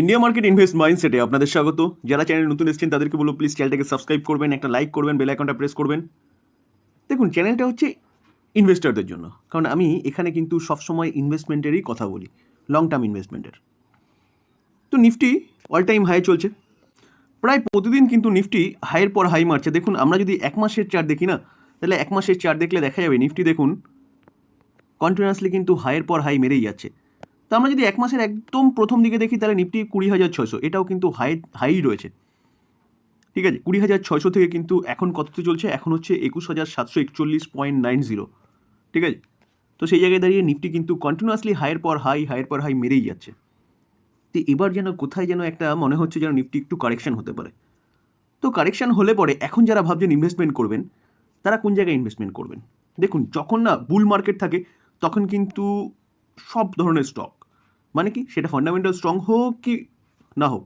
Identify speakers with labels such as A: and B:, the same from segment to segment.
A: India market invest মাইন্ডসেটে আপনাদের স্বাগত। যারা চ্যানেল নতুন এসেছেন তাদেরকে বলবো প্লিজ চ্যানেলটাকে সাবস্ক্রাইব করবেন, একটা লাইক করবেন, বেল আইকনটা প্রেস করবেন। দেখুন, চ্যানেলটা হচ্ছে ইনভেস্টরদের জন্য, কারণ আমি এখানে কিন্তু সবসময় ইনভেস্টমেন্টেরই কথা বলি, লং টার্ম ইনভেস্টমেন্টের। তো নিফটি অল টাইম হাই চলছে, প্রায় প্রতিদিন কিন্তু নিফটি হাইয়ের পর হাই মারছে। দেখুন, আমরা যদি এক মাসের চার্ট দেখি না, তাহলে এক মাসের চার্ট দেখলে দেখা যাবে নিফটি দেখুন কন্টিনিউয়াসলি কিন্তু হাইয়ের পর হাই মেরেই যাচ্ছে। তো আমরা যদি এক মাসের একদম প্রথম দিকে দেখি তাহলে নিফটি 20,600, এটাও কিন্তু হাই রয়েছে। ঠিক আছে, 20,600 থেকে কিন্তু এখন কততে চলছে, এখন হচ্ছে 21,741.90। ঠিক আছে, তো সেই জায়গায় দাঁড়িয়ে নিফটি কিন্তু কন্টিনিউয়াসলি হাইয়ের পর হাই মেরেই যাচ্ছে। তো এবার যেন কোথায় যেন একটা মনে হচ্ছে যেন নিফটি একটু কারেকশন হতে পারে। তো কারেকশন হলে পরে এখন যারা ভাবছেন ইনভেস্টমেন্ট করবেন, তারা কোন জায়গায় ইনভেস্টমেন্ট করবেন? দেখুন, যখন না বুল মার্কেট থাকে তখন কিন্তু সব ধরনের স্টক, মানে কি সেটা ফান্ডামেন্টাল স্ট্রং হোক কি না হোক,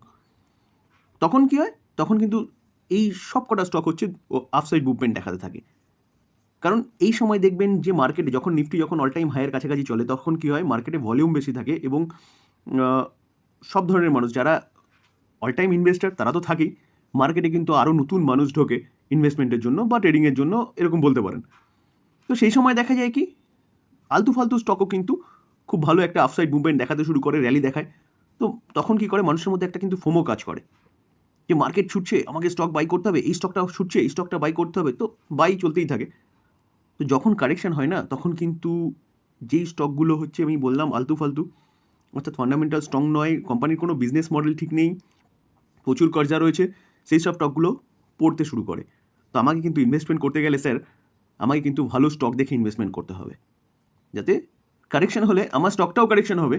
A: তখন কি হয়, তখন কিন্তু এই সব কটা স্টক হচ্ছে আফসাইড মুভমেন্ট দেখাতে থাকে। কারণ এই সময় দেখবেন যে মার্কেটে যখন নিফটি যখন অল টাইম হাইয়ের কাছাকাছি চলে, তখন কি হয়, মার্কেটে ভলিউম বেশি থাকে এবং সব ধরনের মানুষ যারা অল টাইম ইনভেস্টার তারা তো থাকেই, মার্কেটে কিন্তু আরও নতুন মানুষ ঢোকে ইনভেস্টমেন্টের জন্য বা ট্রেডিংয়ের জন্য, এরকম বলতে পারেন। তো সেই সময় দেখা যায় কি, আলতু ফালতু স্টকও কিন্তু খুব ভালো একটা আফসাইড মুভমেন্ট দেখাতে শুরু করে, র্যালি দেখায়। তো তখন কি করে, মানুষের মধ্যে একটা কিন্তু ফোমো কাজ করে যে মার্কেট ছুটছে, আমাকে স্টক বাই করতে হবে, এই স্টকটা ছুটছে, এই স্টকটা বাই করতে হবে, তো বাই চলতেই থাকে। তো যখন কারেকশন হয় না, তখন কিন্তু যেই স্টকগুলো হচ্ছে আমি বললাম আলতু ফালতু, অর্থাৎ ফান্ডামেন্টাল স্ট্রং নয়, কোম্পানির কোনো বিজনেস মডেল ঠিক নেই, প্রচুর কর্জা রয়েছে, সেই সব স্টকগুলো পড়তে শুরু করে। তো আমাকে কিন্তু ইনভেস্টমেন্ট করতে গেলে স্যার, আমাকে কিন্তু ভালো স্টক দেখে ইনভেস্টমেন্ট করতে হবে, যাতে কারেকশন হলে আমার স্টকটাও কারেকশন হবে,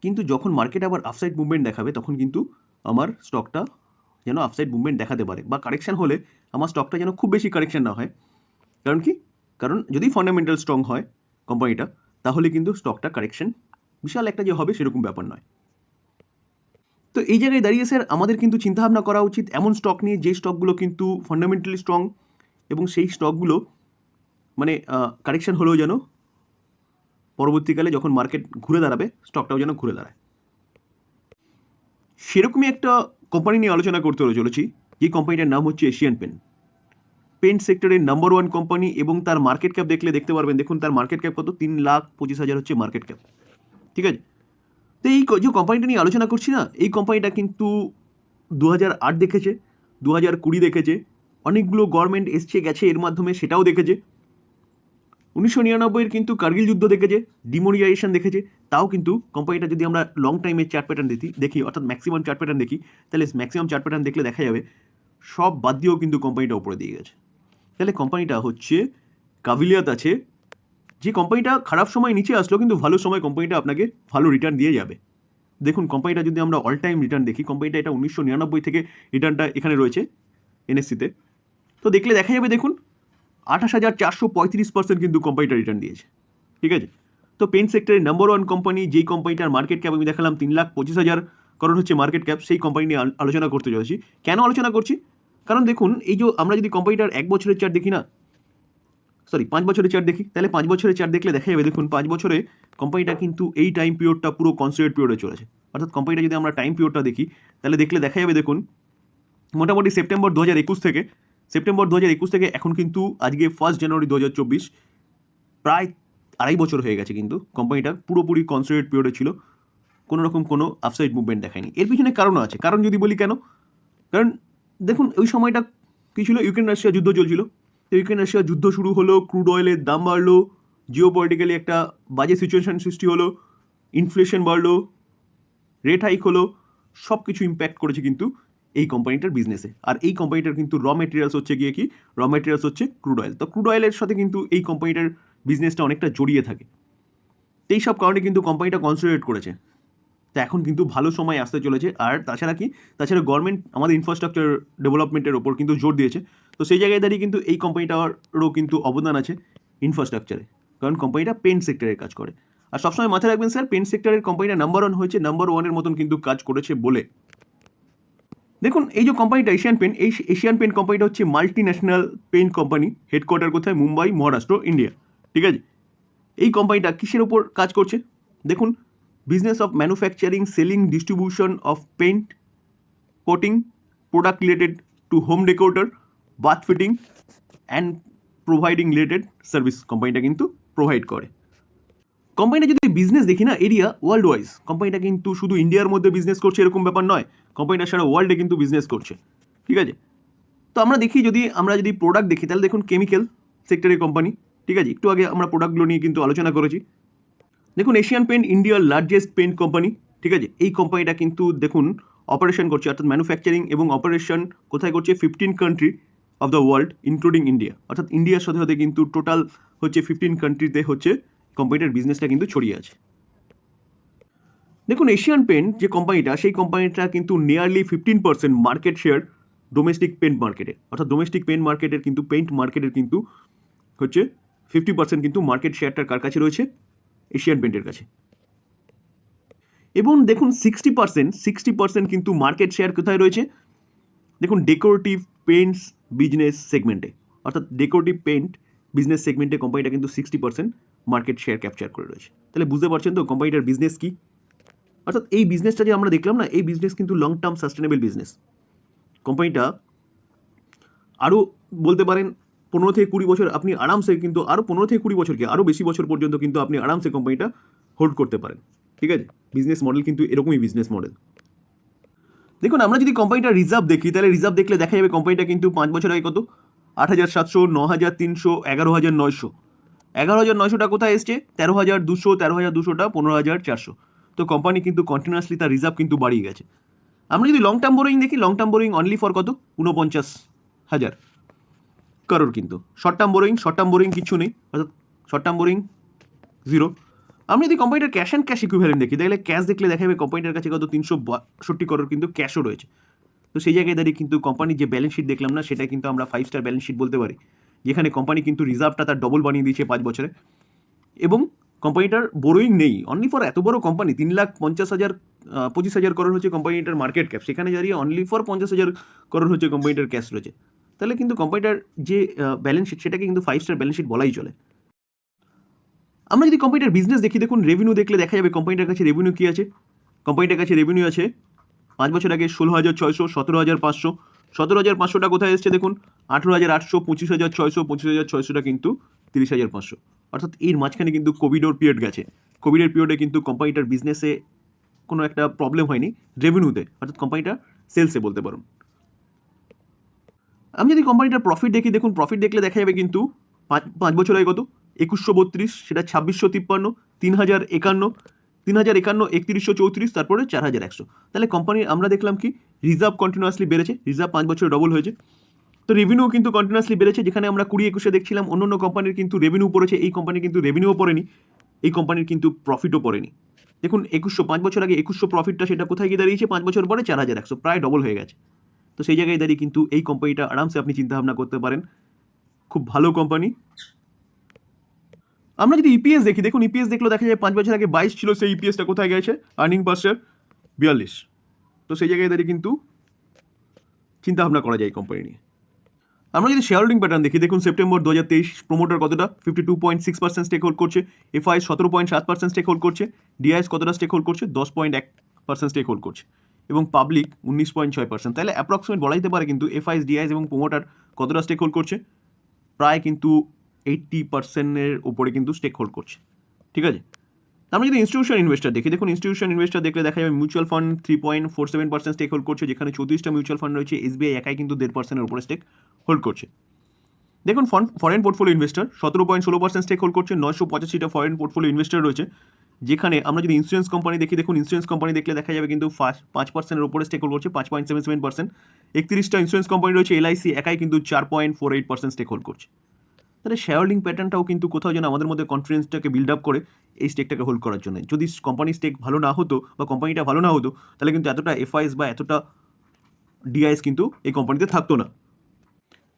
A: কিন্তু যখন মার্কেট আবার আপসাইড মুভমেন্ট দেখাবে তখন কিন্তু আমার স্টকটা যেন আপসাইড মুভমেন্ট দেখাতে পারে, বা কারেকশন হলে আমার স্টকটা যেন খুব বেশি কারেকশন না হয়। কারণ কি, কারণ যদি ফান্ডামেন্টাল স্ট্রং হয় কোম্পানিটা, তাহলে কিন্তু স্টকটা কারেকশন বিশাল একটা যে হবে সেরকম ব্যাপার নয়। তো এই জায়গায় দাঁড়িয়ে স্যার আমাদের কিন্তু চিন্তাভাবনা করা উচিত এমন স্টক নিয়ে যে স্টকগুলো কিন্তু ফান্ডামেন্টালি স্ট্রং, এবং সেই স্টকগুলো মানে কারেকশন হলেও যেন পরবর্তীকালে যখন মার্কেট ঘুরে দাঁড়াবে স্টকটাও যেন ঘুরে দাঁড়ায়। সেরকমই একটা কোম্পানি নিয়ে আলোচনা করতে চলেছি, যে কোম্পানিটার নাম হচ্ছে এশিয়ান পেন্ট সেক্টরের নাম্বার ওয়ান কোম্পানি, এবং তার মার্কেট ক্যাপ দেখলে দেখতে পারবেন, দেখুন তার মার্কেট ক্যাপ কত, 3,25,000 হচ্ছে মার্কেট ক্যাপ। ঠিক আছে, তো এই যে কোম্পানিটা নিয়ে আলোচনা করছি না, এই কোম্পানিটা কিন্তু 2008 দেখেছে, 2020 দেখেছে, অনেকগুলো গভর্নমেন্ট এসছে গেছে এর মাধ্যমে, সেটাও দেখেছে। 1999-এর কিন্তু কার্গিল যুদ্ধ দেখেছে, ডিমোনিটাইজেশন দেখেছে, তাও কিন্তু কোম্পানিটা যদি আমরা লং টাইমের চার্ট প্যাটার্ন দেখি, অর্থাৎ ম্যাক্সিমাম চার্ট প্যাটার্ন দেখি, তাহলে ম্যাক্সিমাম চার্ট প্যাটার্ন দেখলে দেখা যাবে সব বাদ দিয়েও কিন্তু কোম্পানিটা উপরে দিয়ে গেছে। তাহলে কোম্পানিটা হচ্ছে কাবিলিয়াত আছে, যে কোম্পানিটা খারাপ সময় নিচে আসলো কিন্তু ভালো সময় কোম্পানিটা আপনাকে ভালো রিটার্ন দিয়ে যাবে। দেখুন, কোম্পানিটা যদি আমরা অল টাইম রিটার্ন দেখি, কোম্পানিটা এটা 1999 থেকে রিটার্নটা এখানে রয়েছে এনএসসিতে, তো দেখলে দেখা যাবে দেখুন 28,435% কিন্তু কোম্পানিটা রিটার্ন দিয়েছে। ঠিক আছে, তো পেন্ট সেক্টরের নাম্বার ওয়ান কোম্পানি, যেই কোম্পানিটার মার্কেট ক্যাপ আমি দেখালাম 3,25,000 করোড় হচ্ছে মার্কেট ক্যাপ, সেই কোম্পানি নিয়ে আলোচনা করতে চলেছি। কেন আলোচনা করছি, কারণ দেখুন এই যে আমরা যদি কোম্পানিটার 1 বছরের চার্ট দেখি না, 5 বছরের চার্ট দেখি, তাহলে 5 বছরের চার্ট দেখলে দেখা যাবে দেখুন 5 বছরে কোম্পানিটা কিন্তু এই টাইম পিরিয়ডটা পুরো কনসোলিডেট পিরিয়ডে চলেছে। অর্থাৎ কোম্পানিটা যদি আমরা টাইম পিরিয়ডটা দেখি, তাহলে দেখলে দেখা যাবে দেখুন মোটামুটি সেপ্টেম্বর 2021 থেকে এখন কিন্তু আজকে 1 জানুয়ারি 2024, প্রায় 2.5 বছর হয়ে গেছে কিন্তু কোম্পানিটা পুরোপুরি কনসোলিডেট পিরিয়ডে ছিল, কোনো রকম কোনো আপসাইড মুভমেন্ট দেখায়নি। এর পিছনে কারণও আছে, কারণ যদি বলি কেন, কারণ দেখুন ওই সময়টা কী ছিল, ইউক্রেন রাশিয়া যুদ্ধ চলছিল। তো ইউক্রেন রাশিয়া যুদ্ধ শুরু হলো, ক্রুড অয়েলের দাম বাড়লো, জিও পলিটিক্যালি একটা বাজে সিচুয়েশন সৃষ্টি হলো, ইনফ্লেশন বাড়লো, রেট হাইক হলো, সব কিছু ইম্প্যাক্ট করেছে কিন্তু এই কোম্পানিটার বিজনেসে। আর এই কোম্পানিটার কিন্তু র মেটেরিয়ালস হচ্ছে গিয়ে কি, র মেটেরিয়ালস হচ্ছে ক্রুড অয়েল। তো ক্রুড অয়েলের সাথে কিন্তু এই কোম্পানিটার বিজনেসটা অনেকটা জড়িয়ে থাকে। তো এই সব কারণে কিন্তু কোম্পানিটা কনসোলিডেট করেছে। তো এখন কিন্তু ভালো সময় আসতে চলেছে। আর তাছাড়া কি, তাছাড়া গভর্নমেন্ট আমাদের ইনফ্রাস্ট্রাকচার ডেভেলপমেন্টের ওপর কিন্তু জোর দিয়েছে। তো সেই জায়গায় দাঁড়িয়ে কিন্তু এই কোম্পানিটারও কিন্তু অবদান আছে ইনফ্রাস্ট্রাকচারে, কারণ কোম্পানিটা পেন্ট সেক্টরের কাজ করে। আর সবসময় মাথায় রাখবেন স্যার, পেন্ট সেক্টরের কোম্পানিটা নাম্বার ওয়ান হয়েছে নাম্বার ওয়ানের মতন কিন্তু কাজ করেছে বলে। দেখুন এই যে কোম্পানিটা এশিয়ান পেন্ট কোম্পানিটা হচ্ছে multi national paint company, headquarter কোথায়, মুম্বাই, মহারাষ্ট্র, ইন্ডিয়া। ঠিক আছে, এই কোম্পানিটা কিসের ওপর কাজ করছে, দেখুন business of manufacturing, selling, distribution of paint, coating, product related to home decorator, bath fitting and providing related service কোম্পানিটা কিন্তু প্রোভাইড করে। কোম্পানিটা যদি বিজনেস দেখি না, এরিয়া ওয়ার্ল্ড ওয়াইজ, কোম্পানিটা কিন্তু শুধু ইন্ডিয়ার মধ্যে বিজনেস করছে এরকম ব্যাপার নয়, কোম্পানিটা সারা ওয়ার্ল্ডে কিন্তু বিজনেস করছে, ঠিক আছে। তো আমরা দেখি, আমরা যদি প্রোডাক্ট দেখি তাহলে দেখুন কেমিক্যাল সেক্টরের কোম্পানি, ঠিক আছে। একটু আগে আমরা প্রোডাক্টগুলো নিয়ে কিন্তু আলোচনা করেছি। দেখুন এশিয়ান পেইন্ট ইন্ডিয়ার লার্জেস্ট পেইন্ট কোম্পানি, ঠিক আছে। এই কোম্পানিটা কিন্তু দেখুন অপারেশন করছে, অর্থাৎ ম্যানুফ্যাকচারিং এবং অপারেশন কোথায় করছে, 15 country of the world including India, অর্থাৎ ইন্ডিয়ার সাথে সাথে কিন্তু টোটাল হচ্ছে 15 কান্ট্রিতে হচ্ছে কোম্পানিটার বিজনেসটা কিন্তু ছড়িয়ে আছে। দেখুন এশিয়ান পেইন্ট যে কোম্পানিটা, সেই কোম্পানিটা কিন্তু nearly 15% market share domestic paint মার্কেটে, অর্থাৎ ডোমেস্টিক পেইন্ট মার্কেটের কিন্তু পেইন্ট মার্কেটের কিন্তু হচ্ছে 50% কিন্তু মার্কেট শেয়ারটার কার কাছে রয়েছে, এশিয়ান পেইন্টের কাছে। এবং দেখুন 60% কিন্তু মার্কেট শেয়ার কোথায় রয়েছে, দেখুন ডেকোরেটিভ পেইন্টস বিজনেস সেগমেন্টে, অর্থাৎ ডেকোরেটিভ পেইন্ট বিজনেস সেগমেন্টে কোম্পানিটা কিন্তু 60% মার্কেট শেয়ার ক্যাপচার করে রয়েছে। তাহলে বুঝতে পারছেন তো কোম্পানিটার বিজনেস কী। অর্থাৎ এই বিজনেসটা যে আমরা দেখলাম না, এই বিজনেস কিন্তু লং টার্ম সাস্টেনেবল বিজনেস। কোম্পানিটা আরও বলতে পারেন 15 থেকে 20 বছর আপনি আরামসে, কিন্তু আরও 15 থেকে 20 বছর কি আরও বেশি বছর পর্যন্ত কিন্তু আপনি আরামসে কোম্পানিটা হোল্ড করতে পারেন, ঠিক আছে। বিজনেস মডেল কিন্তু এরকমই বিজনেস মডেল। দেখুন আমরা যদি কোম্পানিটার রিজার্ভ দেখি, তাহলে রিজার্ভ দেখলে দেখা যাবে কোম্পানিটা কিন্তু 5 বছর আগে কত, 8,700, 9,300, 11,900, 11,900টা কোথায় এসছে, 13,200, 13,200টা 15,400। তো কোম্পানি কিন্তু কন্টিনিউয়াসলি তার রিজার্ভ কিন্তু বাড়িয়ে গেছে। আমরা যদি লং টার্ম বোরোয়িং দেখি, long term borrowing only for কত, 49,000 কারোর কিন্তু। শর্ট টার্ম বোরোয়িং কিছু নেই, অর্থাৎ শর্ট টার্ম বোরোয়িং জিরো। আমি যদি কোম্পানিটার ক্যাশ অ্যান্ড ক্যাশ ইকুইভ্যালেন্ট দেখি, তাহলে ক্যাশ দেখলে দেখা যাবে কোম্পানিটার কাছে কত 362 করোড় কিন্তু ক্যাশও রয়েছে। তো সেই জায়গায় দাঁড়িয়ে কিন্তু কোম্পানির যে ব্যালেন্স শিট দেখলাম না, সেটা কিন্তু আমরা 5 স্টার ব্যালেন্স শিট বলতে পারি, যেখানে কোম্পানি কিন্তু রিজার্ভটা তার ডবল বানিয়ে দিয়েছে 5 বছরে, এবং কোম্পানিটার বোরোয়িং নেই। অনলি ফর এত বড় কোম্পানি, 3,50,000 করোড় হচ্ছে কোম্পানিটার মার্কেট ক্যাপ, সেখানে দাঁড়িয়ে অনলি ফর 50,000 করোড় হচ্ছে কোম্পানিটার ক্যাশ রয়েছে। তাহলে কিন্তু কোম্পানিটার যে ব্যালেন্স শিট, সেটাকে কিন্তু 5 স্টার ব্যালেন্স শিট বলাই চলে। আমরা যদি কোম্পানিটার বিজনেস দেখি, দেখুন রেভিনিউ দেখলে দেখা যাবে কোম্পানিটার কাছে রেভিনিউ কী আছে। কোম্পানিটার কাছে রেভিনিউ আছে 5 বছর আগে 16,600, 17,500, 17,500টা কোথায় এসছে দেখুন, 18,800, 25,600, 25,600টা কিন্তু 30,500। অর্থাৎ এর মাঝখানে কিন্তু কোভিডের পিরিয়ড গেছে। কোভিডের পিরিয়ডে কিন্তু কোম্পানিটার বিজনেসে কোনো একটা প্রবলেম হয়নি রেভিনিউতে, অর্থাৎ কোম্পানিটা সেলসে বলতে পারুন। আমি যদি কোম্পানিটার প্রফিট দেখি, দেখুন প্রফিট দেখলে দেখা যাবে কিন্তু 5 বছর আগে কত, 2,132, সেটা 2,653, 3,051, 3,051, 3,134, তারপরে 4,100। তাহলে কোম্পানির আমরা দেখলাম কি, রিজার্ভ কন্টিনিউয়াসলি বেড়েছে, রিজার্ভ 5 বছরে ডবল হয়েছে। তো রেভিনিউ কিন্তু কন্টিনিউয়াসলি বেড়েছে, যেখানে আমরা 20-21 দেখছিলাম অন্য কোম্পানির কিন্তু রেভিনিউ পড়েছে, এই কোম্পানির কিন্তু রেভিনিউও পড়েনি, এই কোম্পানির কিন্তু প্রফিটও পড়েনি। দেখুন 2,100, 5 বছর আগে 2,100 প্রফিটটা, সেটা কোথায় গিয়ে দাঁড়িয়েছে 5 বছর পরে 4,100, প্রায় ডবল হয়ে গেছে। তো সেই জায়গায় দাঁড়িয়ে কিন্তু এই কোম্পানিটা আরামসে আপনি চিন্তাভাবনা করতে পারেন, খুব ভালো কোম্পানি। আমরা যদি ইপিএস দেখি, দেখুন ইপিএস দেখলেও দেখা যায় 5 বছর আগে 22 ছিল, সেই ইপিএসটা কোথায় গেছে, আর্নিং পার শেয়ার 42। তো সেই জায়গায় দাঁড়িয়ে কিন্তু চিন্তাভাবনা করা যায় কোম্পানি নিয়ে। আমরা যদি শেয়ার হোল্ডিং প্যাটার্ন দেখি, দেখুন সেপ্টেম্বর 2023 প্রোমোটার কতটা, 52.6% স্টেক হোল্ড করছে, এফআই 17.7% স্টেক হোল্ড করছে, ডিআইএস কতটা স্টেক হোল্ড করছে, 10.1% স্টেক হোল্ড করছে, এবং পাবলিক 19.6%। তাহলে অ্যাপ্রক্সিমেট বলা যেতে পারে কিন্তু এফআইএস, ডিআইএস এবং প্রোমোটার কতটা স্টেক হোল্ড করছে, প্রায় কিন্তু 80%-এর উপরে কিন্তু স্টেক হোল্ড করছে, ঠিক আছে। আমরা যদি ইনস্টিটিউশন ইনভেস্টার দেখি, দেখুন ইনস্টিটিউশন ইনভেস্টার দেখলে দেখা যাবে মিউচুয়াল ফান্ড 3.47% স্টেক হোল্ড করছে, যেখানে 34টা মিউচুয়াল ফান্ড রয়েছে, এসবিআই একাই কিন্তু 1.5%-এর উপরে স্টেক হোল্ড করছে। দেখুন foreign portfolio investor 17.16% stake hold করছে, 985টা ফরেন পোর্টফোলিও ইনভেস্টার রয়েছে, যেখানে আমরা যদি ইন্স্যুরেন্স কোম্পানি দেখি, দেখুন ইন্স্যুরেন্স কোম্পানি দেখলে দেখা যাবে কিন্তু 5%-এর উপরে স্টেক হোল্ড করছে, 5.77%। 31টা ইন্স্যুরেন্স কোম্পানি রয়েছে, এলআইসি একাই কিন্তু 4.48% স্টেক হোল্ড করছে। তাহলে শেয়ার হোল্ডিং প্যাটার্নটাও কিন্তু কোথাও যেন আমাদের মধ্যে কনফিডেন্সটাকে বিল্ড আপ করে এই স্টেকটাকে হোল্ড করার জন্য। যদি কোম্পানির স্টেক ভালো না হতো বা কোম্পানিটা ভালো না হতো, তাহলে কিন্তু এতটা এফআইএস বা এতটা ডিআইএস কিন্তু এই কোম্পানিতে থাকতো না।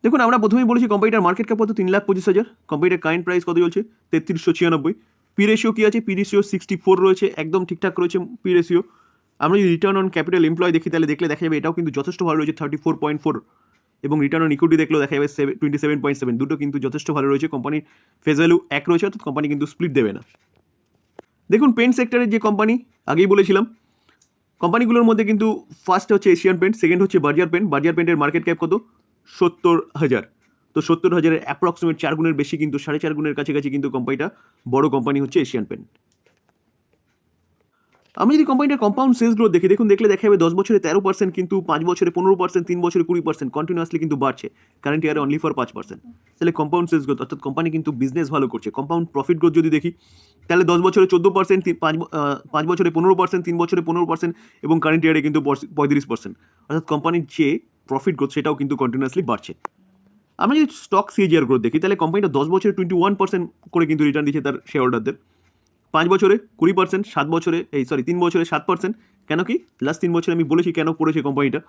A: দেখুন আমরা প্রথমেই বলেছি কোম্পানিটার মার্কেট ক্যাপ কত, 3,25,000। কোম্পানিটার কারেন্ট প্রাইস কত চলছে, 3396। পি রেশিও কী আছে, পি রেশিও 64 রয়েছে, একদম ঠিকঠাক রয়েছে পি রেশিও। আমরা যদি রিটার্ন অন ক্যাপিটাল এমপ্লয় দেখি, তাহলে দেখলে দেখা যাবে এটাও কিন্তু যথেষ্ট ভালো রয়েছে, 34.4, এবং রিটার্ন অন ইকুইটি দেখলেও দেখা যাবে 27.7, দুটো কিন্তু যথেষ্ট ভালো রয়েছে। কোম্পানির ফেস ভ্যালু 1 রয়েছে, অর্থাৎ কোম্পানি কিন্তু স্প্লিট দেবে না। দেখুন পেন্ট সেক্টরের যে কোম্পানি আগেই বলেছিলাম, কোম্পানিগুলোর মধ্যে কিন্তু ফার্স্ট হচ্ছে এশিয়ান পেন্ট, সেকেন্ড হচ্ছে বার্জার পেন্ট। বার্জার পেন্টের মার্কেট ক্যাপ কত? 70,000। তো 70,000-এর অ্যাপ্রক্সিমেট 4 গুণের বেশি, কিন্তু 4.5 গুণের কাছাকাছি কিন্তু কোম্পানিটা বড় কোম্পানি হচ্ছে এশিয়ান পেন্ট। আমি যদি কোম্পানিটার কম্পাউন্ড সেলস গ্রোথ দেখি, দেখলে দেখা যাবে 10 বছরে 13%, কিন্তু 5 বছরে 15%, 3 বছরে 20%, কন্টিনিউয়াসলি কিন্তু বাড়ছে। কারেন্ট ইয়ারে অনলি ফর 5%। তাহলে কম্পাউন্ড সেলস গ্রোথ, অর্থাৎ কোম্পানি কিন্তু বিজনেস ভালো করছে। কম্পাউন্ড প্রফিট গ্রোথ যদি দেখি, তাহলে 10 বছরে 14%, 5 বছরে 15%, 3 বছরে 15%, এবং কারেন্ট ইয়ারে কিন্তু 35%। অর্থাৎ কোম্পানির যে প্রফিট গ্রোথ সেটাও কিন্তু কন্টিনিউয়াসলি বাড়ছে। আমরা যদি স্টক সিএজিআর গ্রোথ দেখি, তাহলে কোম্পানিটা 10 বছরে 21% করে কিন্তু রিটার্ন দিচ্ছে তার শেয়ার হোল্ডারদের, 5 বছরে 20%, 3 বছরে 7%। কেন কি? লাস্ট 3 বছরে আমি বলেছি কেন পড়েছে কোম্পানিটা।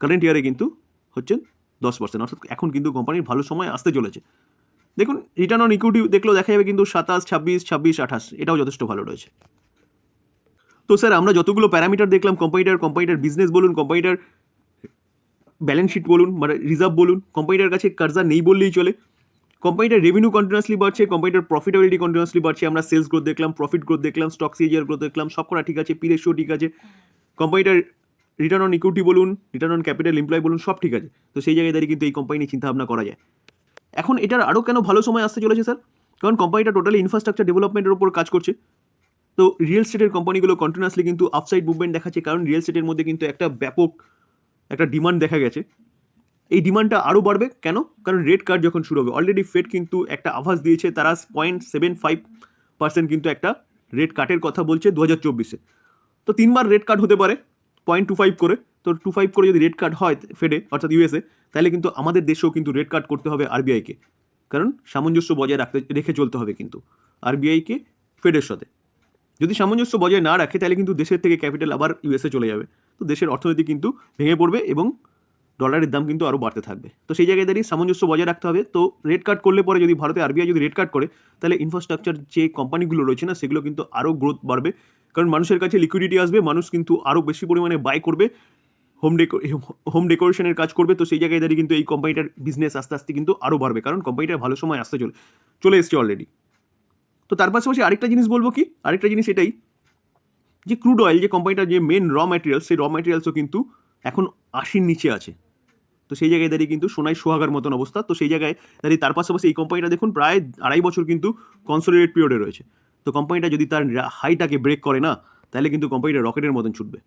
A: কারেন্ট ইয়ারে কিন্তু হচ্ছে 10%, অর্থাৎ এখন কিন্তু কোম্পানির ভালো সময় আসতে চলেছে। দেখুন রিটার্ন অন ইকুইটি দেখলেও দেখা যাবে কিন্তু 27, 26, 26, 28, এটাও যথেষ্ট ভালো রয়েছে। তো স্যার আমরা যতগুলো প্যারামিটার দেখলাম কোম্পানিটার বিজনেস বলুন, কোম্পানিটার ব্যালেন্স শিট বলুন, মানে রিজার্ভ বলুন, কোম্পানিটার কাছে কার্জা নেই বললেই চলে। কোম্পানিটার রেভিনিউ কন্টিনিউয়াসলি বাড়ছে, কোম্পানিটার প্রফিটেবিলিটি কন্টিনিউয়াসলি বাড়ছে। আমরা সেলস গ্রোথ দেখলাম, প্রফিট গ্রোথ দেখলাম, স্টক সিএজিআর গ্রোথ দেখলাম, সব করা ঠিক আছে, পি রেশিও ঠিক আছে। কোম্পানিটার রিটার্ন অন ইকুইটি বলুন, রিটার্ন অন ক্যাপিটাল এমপ্লয় বলুন, সব ঠিক আছে। তো সেই জায়গায় দাঁড়িয়ে কিন্তু এই কোম্পানি নিয়ে চিন্তাভাবনা করা যায়। এখন এটার আরও কেন ভালো সময় আসতে চলেছে স্যার? কারণ কোম্পানিটা টোটালি ইনফ্রাস্ট্রাকচার ডেভেলপমেন্টের উপর কাজ করছে। তো রিয়েল এস্টেটের কোম্পানিগুলো কন্টিনিউয়াসলি কিন্তু আপসাইড মুভমেন্ট দেখাচ্ছে, কারণ রিয়েল এস্টেটের মধ্যে কিন্তু একটা ব্যাপক একটা ডিমান্ড দেখা গেছে। এই ডিমান্ডটা আরও বাড়বে কেন? কারণ রেট কাট যখন শুরু হবে, অলরেডি ফেড কিন্তু একটা আভাস দিয়েছে, তারা 0.75% কিন্তু একটা রেট কাটের কথা বলছে 2024-এ। তো 3বার রেট কাট হতে পারে 0.25 করে। তো 25 করে যদি রেট কাট হয় ফেডে, অর্থাৎ ইউএসএ, তাহলে কিন্তু আমাদের দেশেও কিন্তু রেট কাট করতে হবে আরবিআইকে, কারণ সামঞ্জস্য বজায় রেখে চলতে হবে কিন্তু আরবিআইকে ফেডের সাথে। যদি সামঞ্জস্য বজায় না রাখে তাহলে কিন্তু দেশের থেকে ক্যাপিটাল আবার ইউএসএ চলে যাবে, তো দেশের অর্থনীতি কিন্তু ভেঙে পড়বে এবং ডলারের দাম কিন্তু আরও বাড়তে থাকবে। তো সেই জায়গায় দাঁড়িয়ে সামঞ্জস্য বজায় রাখতে হবে। তো রেট কাট করলে পরে যদি ভারতে আরবিআই যদি রেট কাট করে, তাহলে ইনফ্রাস্ট্রাকচার যে কোম্পানিগুলো রয়েছে না, সেগুলো কিন্তু আরও গ্রোথ বাড়বে, কারণ মানুষের কাছে লিকুইডিটি আসবে, মানুষ কিন্তু আরও বেশি পরিমাণে বাই করবে, হোম ডেকোরেশনের কাজ করবে। তো সেই জায়গায় দাঁড়িয়ে কিন্তু এই কোম্পানিটার বিজনেস আস্তে আস্তে কিন্তু আরও বাড়বে, কারণ কোম্পানিটার ভালো সময় আসতে চলে এসছে অলরেডি। তো তার পাশাপাশি আরেকটা জিনিস বলবো কি, আরেকটা জিনিস এটাই যে ক্রুড অয়েল যে কোম্পানিটার যে মেন র ম্যাটেরিয়ালস, সেই র ম্যাটেরিয়ালসও কিন্তু এখন 80-র নিচে আছে। তো সেই জায়গায় দাঁড়িয়ে কিন্তু সোনায় সোহাগার মতন অবস্থা। তো সেই জায়গায় দাঁড়িয়ে তার পাশাপাশি এই কোম্পানিটা দেখুন প্রায় 2.5 বছর কিন্তু কনসোলিডেট পিরিয়ডে রয়েছে। তো কোম্পানিটা যদি তার হাইটাকে ব্রেক করে না, তাহলে কিন্তু কোম্পানিটা রকেটের মতন ছুটবে।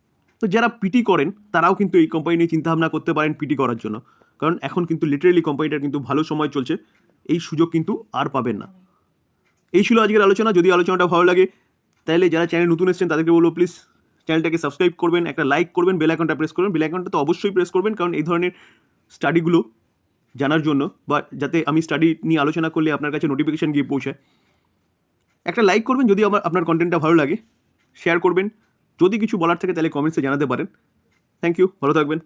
A: তো যারা পিটি করেন তারাও কিন্তু এই কোম্পানি নিয়ে চিন্তাভাবনা করতে পারেন পিটি করার জন্য, কারণ এখন কিন্তু লিটারেলি কোম্পানিটার কিন্তু ভালো সময় চলছে, এই সুযোগ কিন্তু আর পাবেন না। এই ছিল আজকের আলোচনা। যদি আলোচনাটা ভালো লাগে তাহলে যারা চ্যানেল নতুন এসেছেন তাদেরকে বলবো প্লিজ চ্যানেলটাকে সাবস্ক্রাইব করবেন, একটা লাইক করবেন, বেল আইকনটা প্রেস করবেন। বেল আইকনটা তো অবশ্যই প্রেস করবেন, কারণ এই ধরনের স্টাডিগুলো জানার জন্য, বা যাতে আমি স্টাডি নিয়ে আলোচনা করলে আপনার কাছে নোটিফিকেশান গিয়ে পৌঁছায়। একটা লাইক করবেন যদি আপনার কন্টেন্টটা ভালো লাগে, শেয়ার করবেন। যদি কিছু বলার থাকে তাহলে কমেন্টসে জানাতে পারেন। থ্যাংক ইউ, ভালো থাকবেন।